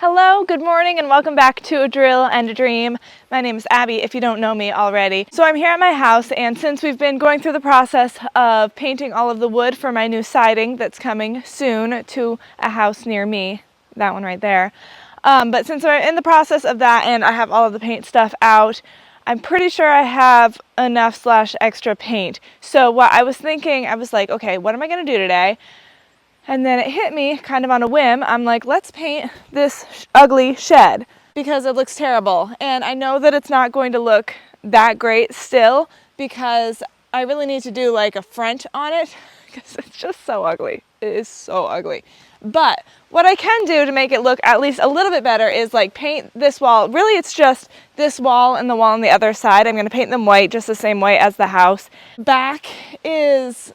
Hello, good morning, and welcome back to A Drill and a Dream. My name is Abby, if you don't know me already. So I'm here at my house, and since we've been going through the process of painting all of the wood for my new siding that's coming soon to a house near me, that one right there. But since we're in the process of that and I have all of the paint stuff out, I'm pretty sure I have enough / extra paint. So what I was thinking, I was like, okay, what am I gonna do today? And then it hit me kind of on a whim. I'm like, let's paint this ugly shed because it looks terrible. And I know that it's not going to look that great still because I really need to do like a front on it because it's just so ugly. It is so ugly. But what I can do to make it look at least a little bit better is like paint this wall. Really, it's just this wall and the wall on the other side. I'm going to paint them white, just the same white as the house. Back is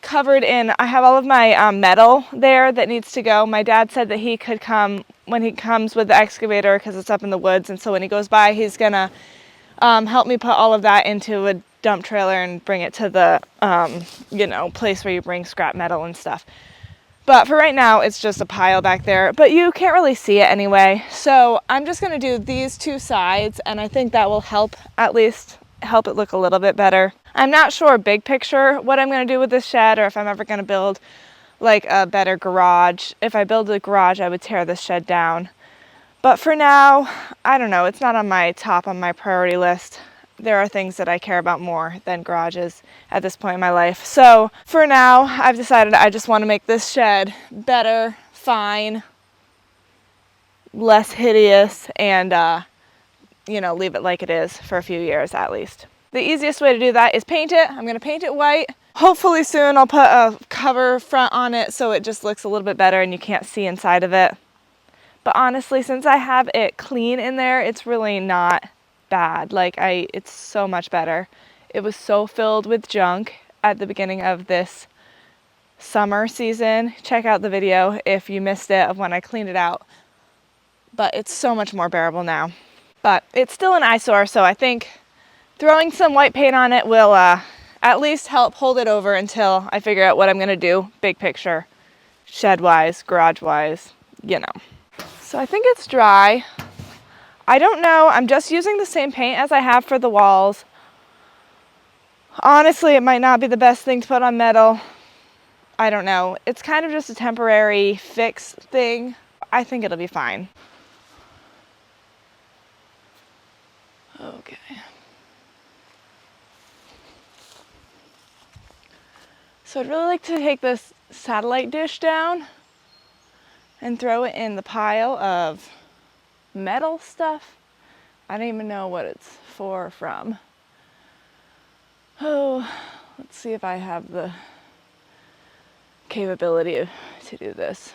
covered in, I have all of my metal there that needs to go. My dad said that he could come when he comes with the excavator because it's up in the woods, and so when he goes by he's gonna help me put all of that into a dump trailer and bring it to the place where you bring scrap metal and stuff. But for right now it's just a pile back there, but you can't really see it anyway, so I'm just gonna do these two sides, and I think that will help, at least help it look a little bit better. I'm not sure big picture what I'm going to do with this shed, or if I'm ever going to build like a better garage. If I build a garage, I would tear this shed down. But for now, I don't know, it's not on my priority list. There are things that I care about more than garages at this point in my life. So for now, I've decided I just want to make this shed better, fine, less hideous, and leave it like it is for a few years at least. The easiest way to do that is paint it. I'm going to paint it white. Hopefully soon I'll put a cover front on it so it just looks a little bit better and you can't see inside of it. But honestly, since I have it clean in there, it's really not bad. It's so much better. It was so filled with junk at the beginning of this summer season. Check out the video if you missed it of when I cleaned it out. But it's so much more bearable now. But it's still an eyesore, so I think throwing some white paint on it will at least help hold it over until I figure out what I'm going to do, big picture, shed-wise, garage-wise, So I think it's dry. I don't know. I'm just using the same paint as I have for the walls. Honestly, it might not be the best thing to put on metal. I don't know. It's kind of just a temporary fix thing. I think it'll be fine. Okay. So I'd really like to take this satellite dish down and throw it in the pile of metal stuff. I don't even know what it's for or from. Oh, let's see if I have the capability to do this.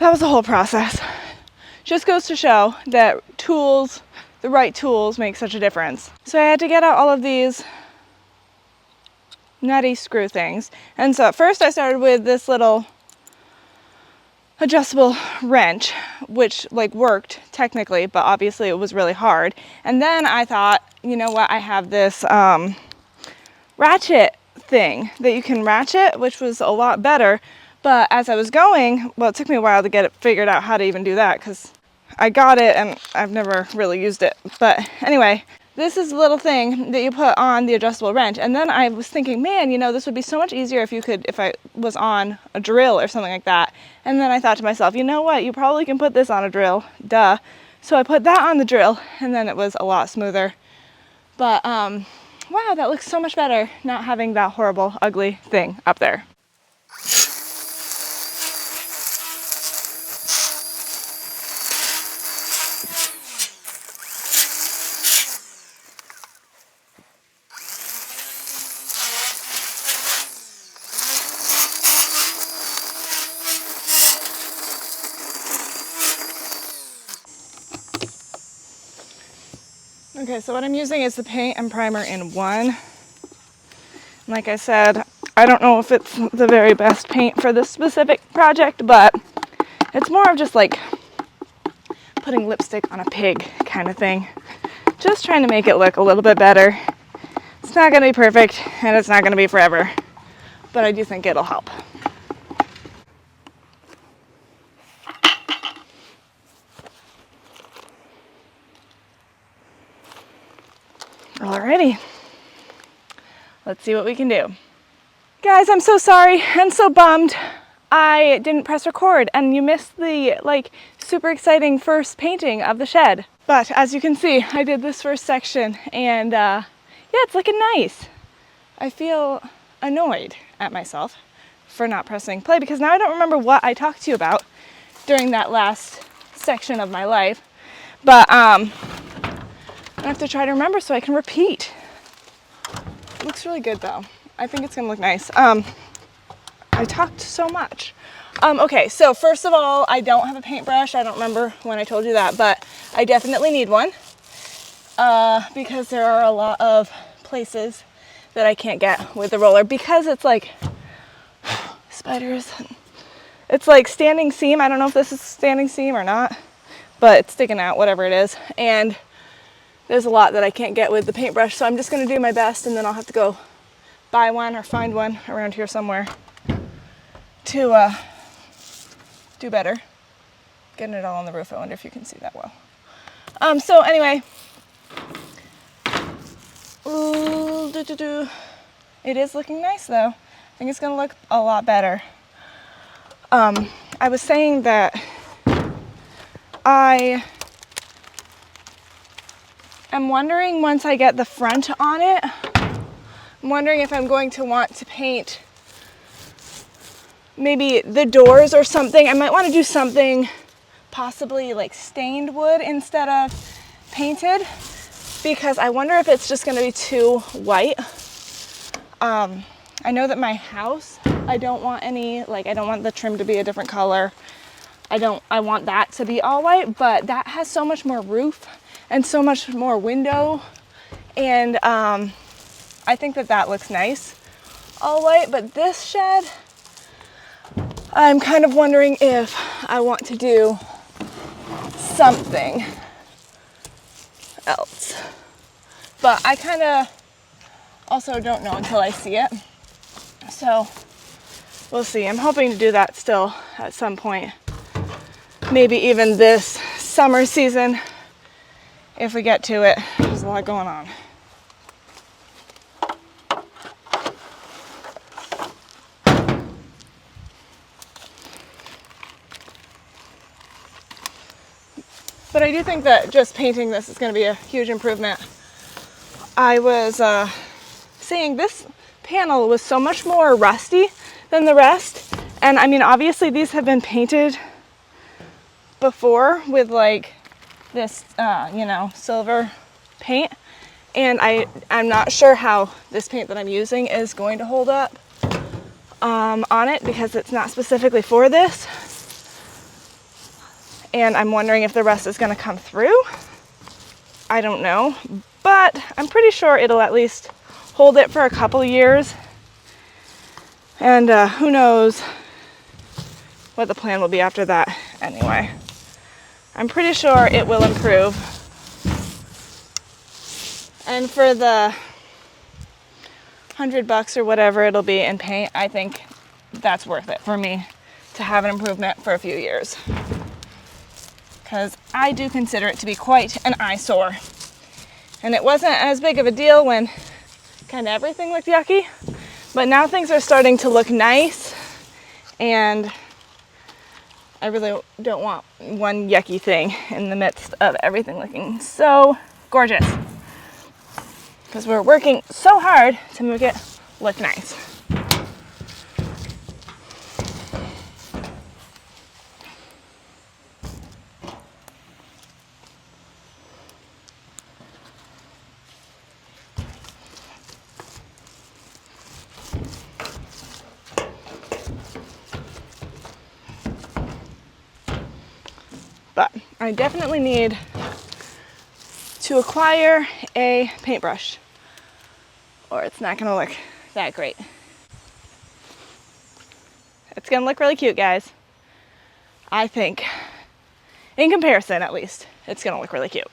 That was the whole process. Just goes to show that tools, the right tools make such a difference. So I had to get out all of these nutty screw things. And so at first I started with this little adjustable wrench, which like worked technically, but obviously it was really hard. And then I thought, you know what, I have this ratchet thing that you can ratchet, which was a lot better. But as I was going, well, it took me a while to get it figured out how to even do that, because I got it and I've never really used it. But anyway, this is a little thing that you put on the adjustable wrench. And then I was thinking, man, you know, this would be so much easier if I was on a drill or something like that. And then I thought to myself, you know what, you probably can put this on a drill, duh. So I put that on the drill, and then it was a lot smoother. But wow, that looks so much better not having that horrible, ugly thing up there. Okay, so what I'm using is the paint and primer in one. Like I said, I don't know if it's the very best paint for this specific project, but it's more of just like putting lipstick on a pig kind of thing. Just trying to make it look a little bit better. It's not going to be perfect, and it's not going to be forever, but I do think it'll help. Alrighty, let's see what we can do. Guys, I'm so sorry and so bummed I didn't press record and you missed the like super exciting first painting of the shed. But as you can see, I did this first section and yeah, it's looking nice. I feel annoyed at myself for not pressing play because now I don't remember what I talked to you about during that last section of my life. But I have to try to remember so I can repeat. It looks really good though. I think it's gonna look nice. I talked so much. Okay, so first of all, I don't have a paintbrush. I don't remember when I told you that, but I definitely need one because there are a lot of places that I can't get with the roller because it's like spiders. It's like standing seam. I don't know if this is standing seam or not, but it's sticking out, whatever it is. And there's a lot that I can't get with the paintbrush, so I'm just gonna do my best and then I'll have to go buy one or find one around here somewhere to do better. Getting it all on the roof. I wonder if you can see that well. So anyway, it is looking nice though. I think it's gonna look a lot better. I was saying that I am wondering once I get the front on it, I'm wondering if I'm going to want to paint maybe the doors or something. I might want to do something possibly like stained wood instead of painted because I wonder if it's just going to be too white. I know that my house, I don't want any, like I don't want the trim to be a different color. I want that to be all white, but that has so much more roof and so much more window, and I think that looks nice all white. But this shed, I'm kind of wondering if I want to do something else, but I kind of also don't know until I see it, so we'll see. I'm hoping to do that still at some point, maybe even this summer season if we get to it. There's a lot going on. But I do think that just painting this is going to be a huge improvement. I was saying this panel was so much more rusty than the rest, and I mean obviously these have been painted before with like this silver paint, and I'm not sure how this paint that I'm using is going to hold up on it because it's not specifically for this, and I'm wondering if the rest is going to come through. I don't know, but I'm pretty sure it'll at least hold it for a couple years. And who knows what the plan will be after that anyway. I'm pretty sure it will improve. And for the $100 or whatever it'll be in paint, I think that's worth it for me to have an improvement for a few years. Because I do consider it to be quite an eyesore. And it wasn't as big of a deal when kind of everything looked yucky, but now things are starting to look nice, and I really don't want one yucky thing in the midst of everything looking so gorgeous. Because we're working so hard to make it look nice. But I definitely need to acquire a paintbrush, or it's not gonna look that great. It's gonna look really cute, guys. I think, in comparison at least, it's gonna look really cute.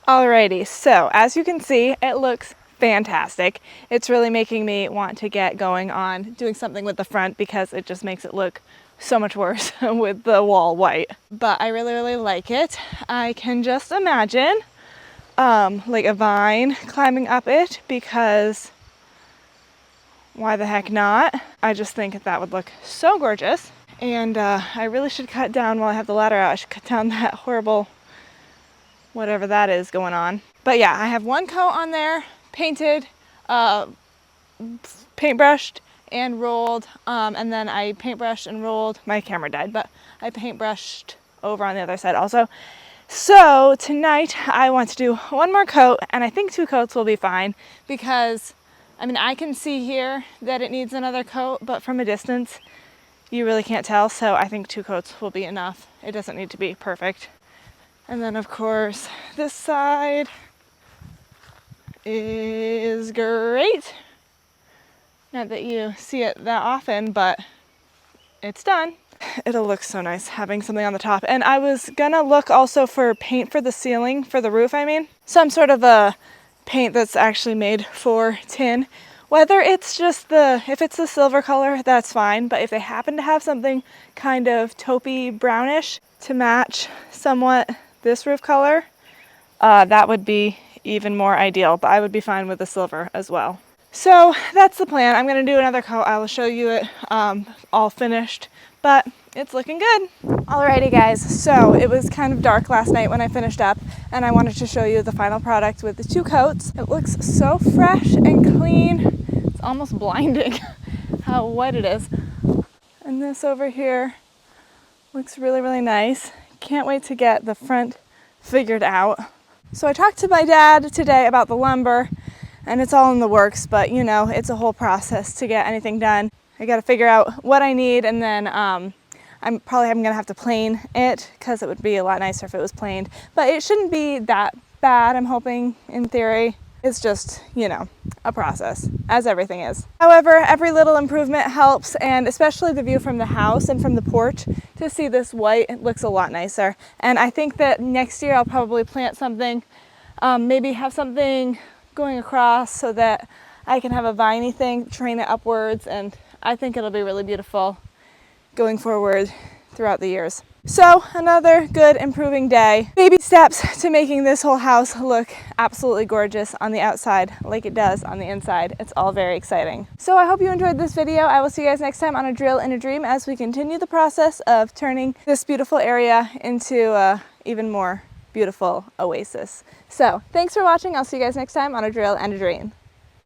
Alrighty, so as you can see, it looks fantastic. It's really making me want to get going on doing something with the front because it just makes it look so much worse with the wall white. But I really like it. I can just imagine like a vine climbing up it, because why the heck not? I just think that would look so gorgeous. And I really should cut down, while I have the ladder out, I should cut down that horrible whatever that is going on. But yeah, I have one coat on there, painted, paintbrushed and rolled, and then I paintbrushed and rolled. My camera died, but I paintbrushed over on the other side also. So tonight I want to do one more coat, and I think 2 coats will be fine, because I mean, I can see here that it needs another coat, but from a distance you really can't tell, so I think 2 coats will be enough. It doesn't need to be perfect. And then of course this side is great. Not that you see it that often, but it's done. It'll look so nice having something on the top. And I was gonna look also for paint for the ceiling, for the roof I mean. Some sort of a paint that's actually made for tin. Whether it's just if it's the silver color, that's fine. But if they happen to have something kind of taupey brownish to match somewhat this roof color, that would be even more ideal. But I would be fine with the silver as well. So that's the plan. I'm gonna do another coat. I will show you it all finished, but it's looking good. Alrighty guys, so it was kind of dark last night when I finished up, and I wanted to show you the final product with the 2 coats. It looks so fresh and clean. It's almost blinding how wet it is. And this over here looks really, really nice. Can't wait to get the front figured out. So I talked to my dad today about the lumber, and it's all in the works, but you know, it's a whole process to get anything done. I got to figure out what I need, and then I'm gonna have to plane it, because it would be a lot nicer if it was planed, but it shouldn't be that bad, I'm hoping, in theory. It's just, you know, a process, as everything is. However, every little improvement helps, and especially the view from the house and from the porch, to see this white, it looks a lot nicer. And I think that next year I'll probably plant something, maybe have something going across so that I can have a viney thing, train it upwards, and I think it'll be really beautiful going forward throughout the years. So another good improving day. Baby steps to making this whole house look absolutely gorgeous on the outside like it does on the inside. It's all very exciting. So I hope you enjoyed this video. I will see you guys next time on A Drill and a Dream as we continue the process of turning this beautiful area into a even more beautiful oasis. So thanks for watching. I'll see you guys next time on A Drill and a Dream.